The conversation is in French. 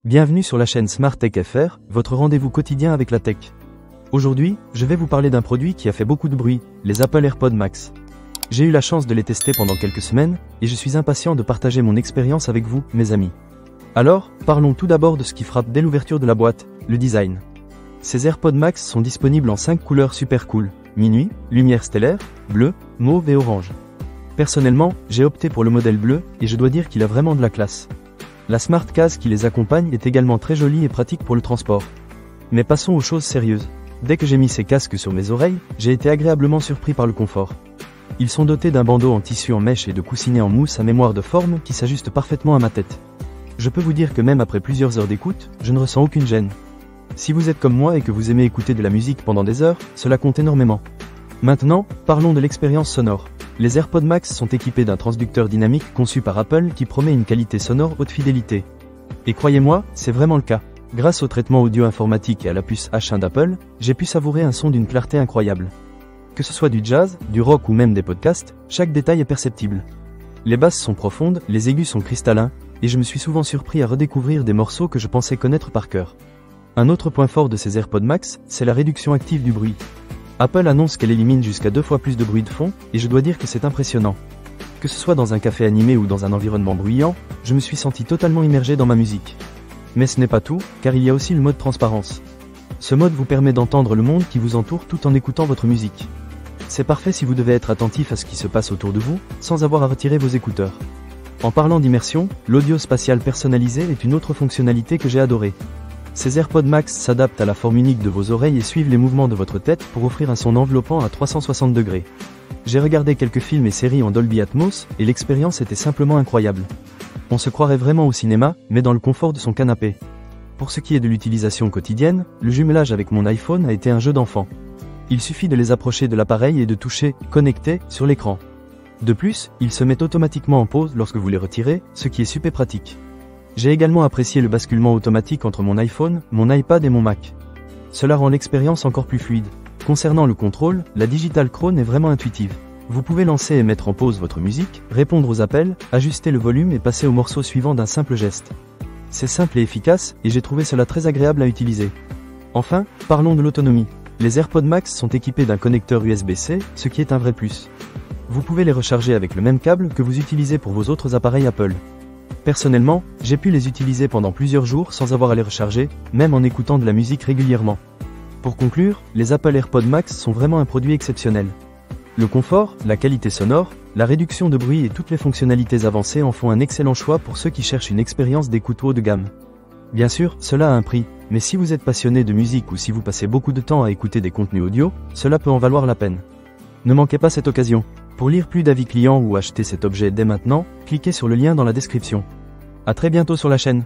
Bienvenue sur la chaîne Smart Tech FR, votre rendez-vous quotidien avec la tech. Aujourd'hui, je vais vous parler d'un produit qui a fait beaucoup de bruit, les Apple AirPods Max. J'ai eu la chance de les tester pendant quelques semaines, et je suis impatient de partager mon expérience avec vous, mes amis. Alors, parlons tout d'abord de ce qui frappe dès l'ouverture de la boîte, le design. Ces AirPods Max sont disponibles en 5 couleurs super cool, minuit, lumière stellaire, bleu, mauve et orange. Personnellement, j'ai opté pour le modèle bleu, et je dois dire qu'il a vraiment de la classe. La Smart Case qui les accompagne est également très jolie et pratique pour le transport. Mais passons aux choses sérieuses. Dès que j'ai mis ces casques sur mes oreilles, j'ai été agréablement surpris par le confort. Ils sont dotés d'un bandeau en tissu en mèche et de coussinets en mousse à mémoire de forme qui s'ajuste parfaitement à ma tête. Je peux vous dire que même après plusieurs heures d'écoute, je ne ressens aucune gêne. Si vous êtes comme moi et que vous aimez écouter de la musique pendant des heures, cela compte énormément. Maintenant, parlons de l'expérience sonore. Les AirPods Max sont équipés d'un transducteur dynamique conçu par Apple qui promet une qualité sonore haute fidélité. Et croyez-moi, c'est vraiment le cas. Grâce au traitement audio informatique et à la puce H1 d'Apple, j'ai pu savourer un son d'une clarté incroyable. Que ce soit du jazz, du rock ou même des podcasts, chaque détail est perceptible. Les basses sont profondes, les aigus sont cristallins, et je me suis souvent surpris à redécouvrir des morceaux que je pensais connaître par cœur. Un autre point fort de ces AirPods Max, c'est la réduction active du bruit. Apple annonce qu'elle élimine jusqu'à 2 fois plus de bruit de fond, et je dois dire que c'est impressionnant. Que ce soit dans un café animé ou dans un environnement bruyant, je me suis senti totalement immergé dans ma musique. Mais ce n'est pas tout, car il y a aussi le mode transparence. Ce mode vous permet d'entendre le monde qui vous entoure tout en écoutant votre musique. C'est parfait si vous devez être attentif à ce qui se passe autour de vous, sans avoir à retirer vos écouteurs. En parlant d'immersion, l'audio spatial personnalisé est une autre fonctionnalité que j'ai adorée. Ces AirPods Max s'adaptent à la forme unique de vos oreilles et suivent les mouvements de votre tête pour offrir un son enveloppant à 360 degrés. J'ai regardé quelques films et séries en Dolby Atmos, et l'expérience était simplement incroyable. On se croirait vraiment au cinéma, mais dans le confort de son canapé. Pour ce qui est de l'utilisation quotidienne, le jumelage avec mon iPhone a été un jeu d'enfant. Il suffit de les approcher de l'appareil et de toucher « Connecté » sur l'écran. De plus, ils se mettent automatiquement en pause lorsque vous les retirez, ce qui est super pratique. J'ai également apprécié le basculement automatique entre mon iPhone, mon iPad et mon Mac. Cela rend l'expérience encore plus fluide. Concernant le contrôle, la Digital Crown est vraiment intuitive. Vous pouvez lancer et mettre en pause votre musique, répondre aux appels, ajuster le volume et passer au morceau suivant d'un simple geste. C'est simple et efficace, et j'ai trouvé cela très agréable à utiliser. Enfin, parlons de l'autonomie. Les AirPods Max sont équipés d'un connecteur USB-C, ce qui est un vrai plus. Vous pouvez les recharger avec le même câble que vous utilisez pour vos autres appareils Apple. Personnellement, j'ai pu les utiliser pendant plusieurs jours sans avoir à les recharger, même en écoutant de la musique régulièrement. Pour conclure, les Apple AirPods Max sont vraiment un produit exceptionnel. Le confort, la qualité sonore, la réduction de bruit et toutes les fonctionnalités avancées en font un excellent choix pour ceux qui cherchent une expérience d'écoute haut de gamme. Bien sûr, cela a un prix, mais si vous êtes passionné de musique ou si vous passez beaucoup de temps à écouter des contenus audio, cela peut en valoir la peine. Ne manquez pas cette occasion. Pour lire plus d'avis clients ou acheter cet objet dès maintenant, cliquez sur le lien dans la description. À très bientôt sur la chaîne.